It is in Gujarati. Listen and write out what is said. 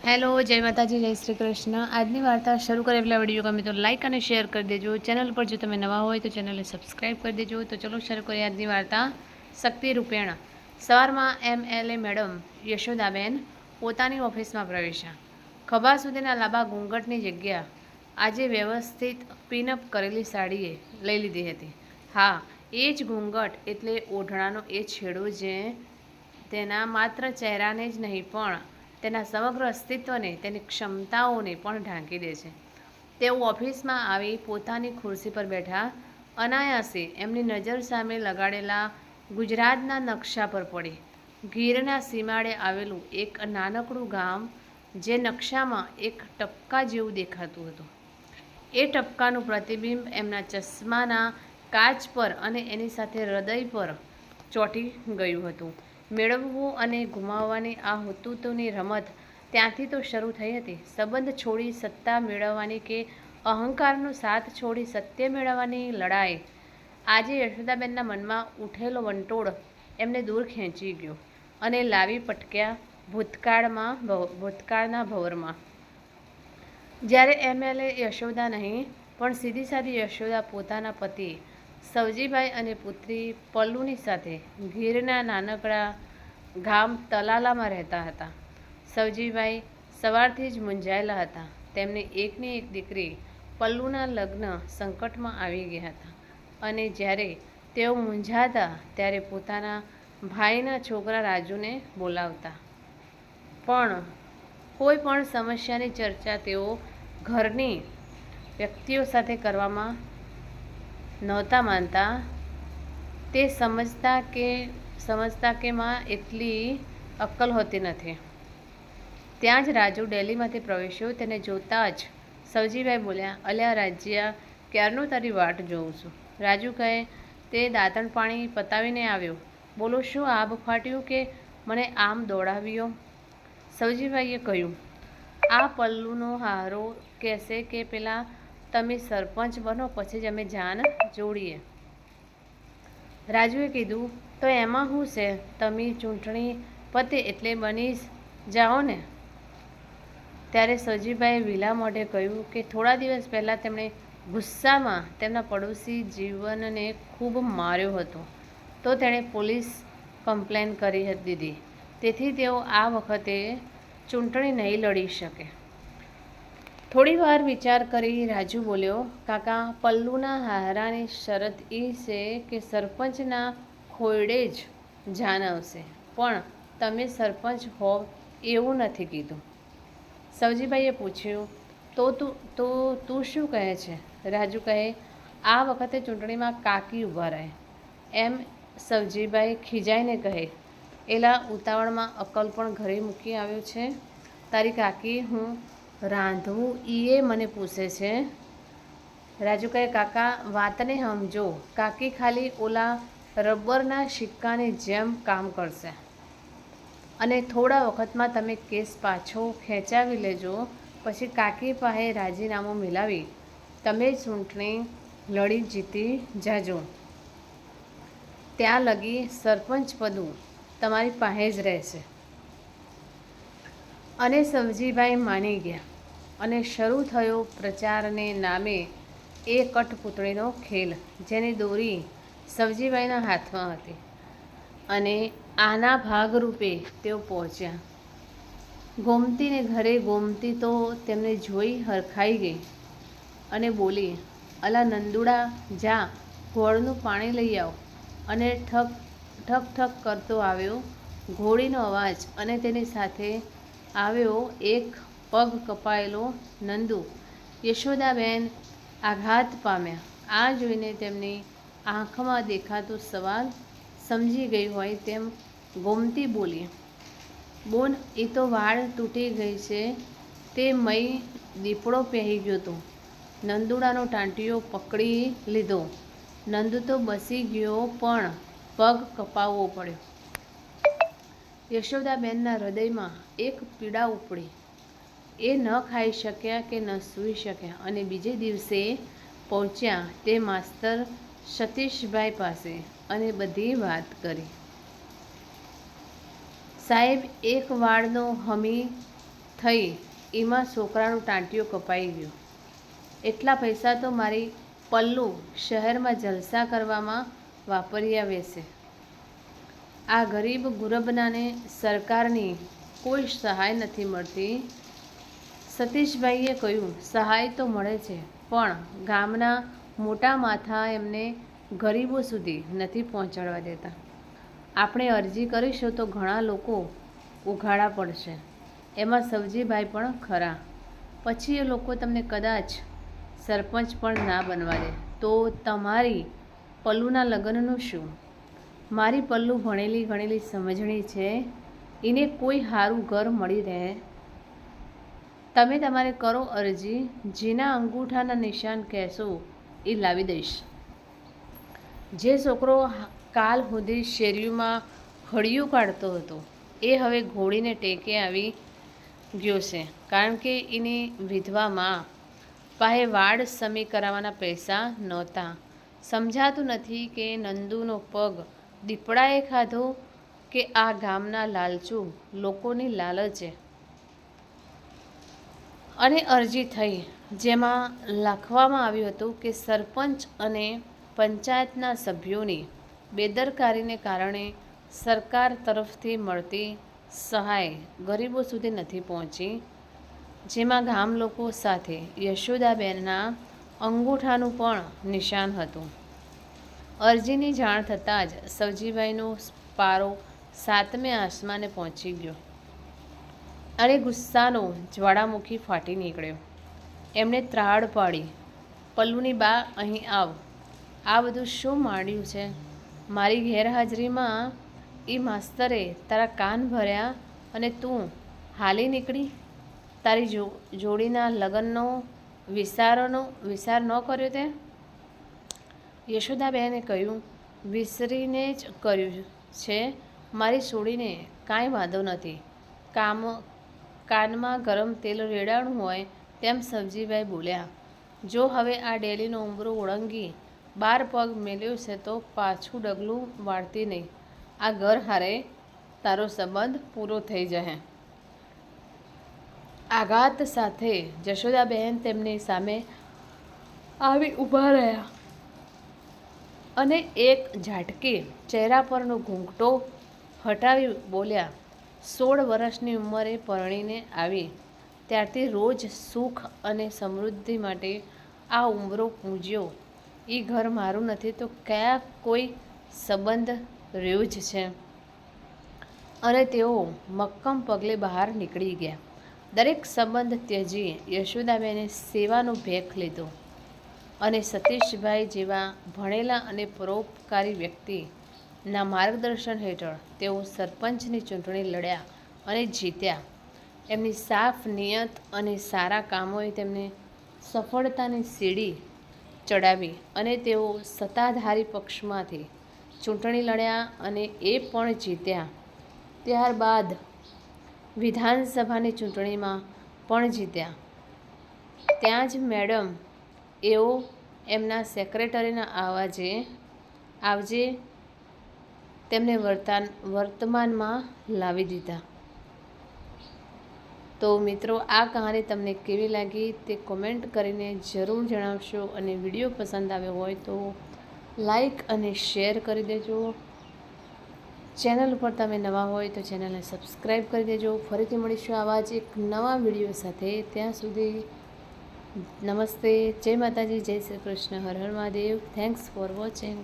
હેલો, જય માતાજી, જય શ્રી કૃષ્ણ। આજની વાર્તા શરૂ કરે પહેલાં વિડીયો ગમે તો લાઇક અને શેર કરી દેજો। ચેનલ પર જો તમે નવા હોય તો ચેનલને સબસ્ક્રાઈબ કરી દેજો। તો ચલો શરૂ કરીએ આજની વાર્તા। શક્તિ રૂપેણ। સવારમાં MLA મેડમ યશોદાબેન પોતાની ઓફિસમાં પ્રવેશ્યા। ખભા સુધીના લાંબા ઘૂંઘટની જગ્યા આજે વ્યવસ્થિત પિનઅપ કરેલી સાડીએ લઈ લીધી હતી। હા, એ જ ઘૂંઘટ એટલે ઓઢણાનો એ છેડો જે તેના માત્ર ચહેરાને જ નહીં પણ તેના સમગ્ર અસ્તિત્વને, તેની ક્ષમતાઓને પણ ઢાંકી દે છે। તેઓ ઓફિસમાં આવી પોતાની ખુરશી પર બેઠા। અનાયાસે એમની નજર સામે લગાડેલા ગુજરાતના નકશા પર પડી। ગીરના સીમાડે આવેલું એક નાનકડું ગામ જે નકશામાં એક ટપકા જેવું દેખાતું હતું। એ ટપકાનું પ્રતિબિંબ એમના ચશ્માના કાચ પર અને એની સાથે હૃદય પર ચોંટી ગયું હતું। મેળવવું અને ગુમાવવાની આ હુતુતુની રમત ત્યાંથી તો શરૂ થઈ હતી। સંબંધ છોડી સત્તા મેળવવાની કે અહંકારનો સાથ છોડી સત્ય મેળવવાની લડાઈ। આજે યશોદાબેનના મનમાં ઉઠેલો વંટોળ એમને દૂર ખેંચી ગયો અને લાવી પટક્યા ભૂતકાળના ભંવરમાં। જ્યારે MLA યશોદા નહીં પણ સીધી સાદી યશોદા પોતાના પતિ સવજીભાઈ અને પુત્રી પલ્લુની સાથે ગીરના નાનકડા ગામ તલાલામાં રહેતા હતા। સવજીભાઈ સવારથી જ મૂંઝાયેલા હતા। તેમની એકની એક દીકરી પલ્લુના લગ્ન સંકટમાં આવી ગયા હતા અને જ્યારે તેઓ મૂંઝાતા ત્યારે પોતાના ભાઈના છોકરા રાજુને બોલાવતા। પણ કોઈ પણ સમસ્યાની ચર્ચા તેઓ ઘરની વ્યક્તિઓ સાથે કરવામાં નહોતા માનતા। તે સમજતા કે માં એટલી અક્કલ હોતી નથી। ત્યાં જ રાજુ ડેલીમાંથી પ્રવેશ્યો। તેને જોતાં જ સવજીભાઈ બોલ્યા, અલ્યા રાજ્યા, ક્યારનો તારી વાટ જોઉં છું। રાજુ કહે, તે દાંતણ પાણી પતાવીને આવ્યો। બોલો, શું આબ ફાટ્યું કે મને આમ દોડાવ્યો? સવજીભાઈએ કહ્યું, આ પલ્લુનો હારો કહેશે કે પેલા તમે સરપંચ બનો પછી જ અમે જાન જોડીએ। રાજુએ કીધું, તો એમાં શું છે? તમે ચૂંટણી પતે એટલે બની જ જાઓ ને। ત્યારે સવજીભાઈએ વિલા મોઢે કહ્યું કે થોડા દિવસ પહેલાં તેમણે ગુસ્સામાં તેમના પડોશી જીવનને ખૂબ માર્યો હતો તો તેણે પોલીસ કમ્પ્લેન કરી દીધી। તેથી તેઓ આ વખતે ચૂંટણી નહીં લડી શકે। થોડી વાર વિચાર કરી રાજુ બોલ્યો, કાકા, પલ્લુના હારાની શરત એ છે કે સરપંચના ખોયડે જ જાન આવશે, પણ તમે સરપંચ હોવ એવું નથી કીધું। સવજીભાઈએ પૂછ્યું, તો તું શું કહે છે? રાજુ કહે, આ વખતે ચૂંટણીમાં કાકી ઊભા રહે। એમ સવજીભાઈ ખીજાઈને કહે, એલા ઉતાવળમાં અક્કલ પણ ઘરે મૂકી આવ્યો છે? તારી કાકી હું રાંધવું ઈએ મને પૂછે છે। રાજુ કહે, કાકા, વાતને સમજો। કાકી ખાલી ઓલા રબરના સિક્કાની જેમ કામ કરશે અને થોડા વખતમાં તમે કેસ પાછો ખેંચાવી લેજો। પછી કાકી પાસે રાજીનામું મિલાવી તમે ચૂંટણી લડી જીતી જાજો। ત્યાં લગી સરપંચ પદું તમારી પાસે જ રહેશે। અને સવજીભાઈ માની ગયા અને શરૂ થયો પ્રચારને નામે એ કઠપૂતળીનો ખેલ, જેની દોરી સવજીભાઈના હાથમાં હતી। અને આના ભાગરૂપે તેઓ પહોંચ્યા। ગોમતીને ઘરે। ગોમતી તો તેમને જોઈ હરખાઈ ગઈ અને બોલી, અલા નંદુડા, જા ગોળનું પાણી લઈ આવ। અને ઠક ઠક ઠક કરતો આવ્યો ઘોડીનો અવાજ અને તેની સાથે આવ્યો એક પગ કપાયેલો નંદુ। યશોદાબેન આઘાત પામ્યા। આ જોઈને તેમની આંખમાં દેખાતો સવાલ સમજી ગઈ હોય તેમ ગોમતી બોલી, બોન, એ તો વાળ તૂટી ગઈ છે, તે મય દીપડો પહેરી ગયો તો નંદુડાનો ટાંટિયો પકડી લીધો। નંદુ તો બસી ગયો પણ પગ કપાવવો પડ્યો। યશોદાબેનના હૃદયમાં એક પીડા ઉપડી। એ ન ખાઈ શક્યા કે ન સૂઈ શક્યા અને બીજે દિવસે પહોંચ્યા તે માસ્તર સતીશભાઈ પાસે અને બધી વાત કરી। સાહેબ, એક વાળનો હમી થઈ એમાં છોકરાનું ટાંટિયું કપાઈ ગયું. એટલા પૈસા તો મારી પલ્લુ શહેરમાં જલસા કરવામાં વાપર્યા વેશે. આ ગરીબ ગુરબનાને સરકારની કોઈ સહાય નથી મળતી. સતીશભાઈએ કહ્યું, સહાય તો મળે છે, પણ ગામના મોટા માથા એમને ગરીબો સુધી નથી પહોંચાડવા દેતા. આપણે અરજી કરીશું તો ઘણા લોકો ઉઘાડા પડશે, એમાં સવજીભાઈ પણ ખરા. પછી એ લોકો તમને કદાચ સરપંચ પણ ના બનવા દે તો તમારી પલ્લુના લગ્નનું શું? મારી પલ્લુ ભણેલી ગણેલી સમજણી છે, એને કોઈ સારું ઘર મળી રહે. તમે તમારે કરો અરજી, જેના અંગૂઠાના નિશાન કહેશો એ લાવી દઈશ. જે છોકરો કાલ સુધી શેરીઓમાં હળિયું કાઢતો હતો એ હવે ઘોડીને ટેકે આવી ગયો છે, કારણ કે એની વિધવામાં પાસે વાડ સમી કરાવવાના પૈસા નહોતા. સમજાતું નથી કે નંદુનો પગ દીપડાએ ખાધો કે આ ગામના લાલચુ લોકોની લાલચે. અને અરજી થઈ, જેમાં લખવામાં આવ્યું હતું કે સરપંચ અને પંચાયતના સભ્યોની બેદરકારીને કારણે સરકાર તરફથી મળતી સહાય ગરીબો સુધી નથી પહોંચી, જેમાં ગામ લોકો સાથે યશોદાબેનના અંગૂઠાનું પણ નિશાન હતું. અરજીની જાણ થતાં જ સવજીભાઈનો પારો 7મે આસમાને પહોંચી ગયો અને ગુસ્સાનો જ્વાળામુખી ફાટી નીકળ્યો. એમણે ત્રાડ પાડી, પલ્લુની બા, અહીં આવ. આ બધું શું માંડ્યું છે? મારી ગેરહાજરીમાં એ માસ્તરે તારા કાન ભર્યા અને તું હાલી નીકળી. તારી જોડીના લગ્નનો વિચાર ન કર્યો તે? યશોદાબેને કહ્યું, વિસરીને જ કર્યું છે. મારી છોડીને કાંઈ વાંધો નથી. કાનમાં ગરમ તેલ રેડાણું હોય તેમ સવજીભાઈ બોલ્યા. જો હવે આ ડેલીનો ઉંબરો ઓળંગી 12 પગ મેલ્યો છે તો પાછું ડગલું વાળતી નહીં. આ ઘર હારે તારો સંબંધ પૂરો થઈ જશે. આઘાત સાથે જશોદાબહેન તેમની સામે આવી ઊભા રહ્યા અને એક ઝાટકે ચહેરા પરનો ઘૂંઘટો હટાવી બોલ્યા, 16 વર્ષની ઉંમરે પરણીને આવી ત્યારથી રોજ સુખ અને સમૃદ્ધિ માટે આ ઉંબરો પૂજ્યો. એ ઘર મારું નથી તો કયા કોઈ સંબંધ રહ્યો જ છે? અને તેઓ મક્કમ પગલે બહાર નીકળી ગયા. દરેક સંબંધ ત્યજી યશોદાબેને સેવાનો ભેખ લીધો અને સતીશભાઈ જેવા ભણેલા અને પરોપકારી વ્યક્તિના માર્ગદર્શન હેઠળ તેઓ સરપંચની ચૂંટણી લડ્યા અને જીત્યા. એમની સાફ નિયત અને સારા કામોએ તેમને સફળતાની સીડી ચડાવી અને તેઓ સત્તાધારી પક્ષમાંથી ચૂંટણી લડ્યા અને એ પણ જીત્યા. ત્યારબાદ વિધાનસભાની ચૂંટણીમાં પણ જીત્યા. ત્યાં જ મેડમ એઓ એમના સેક્રેટરીના આવજે તેમને વર્તમાનમાં લાવી દીધા. તો મિત્રો, આ કહાની તમને કેવી લાગી તે કોમેન્ટ કરીને જરૂર જણાવશો અને વિડીયો પસંદ આવ્યો હોય તો લાઈક અને શેર કરી દેજો. ચેનલ ઉપર તમે નવા હોય તો ચેનલને સબસ્ક્રાઈબ કરી દેજો. ફરીથી મળીશું આવા જ એક નવા વિડીયો સાથે. ત્યાં સુધી નમસ્તે, જય માતાજી, જય શ્રી કૃષ્ણ, હર હર મહાદેવ. Thanks for watching.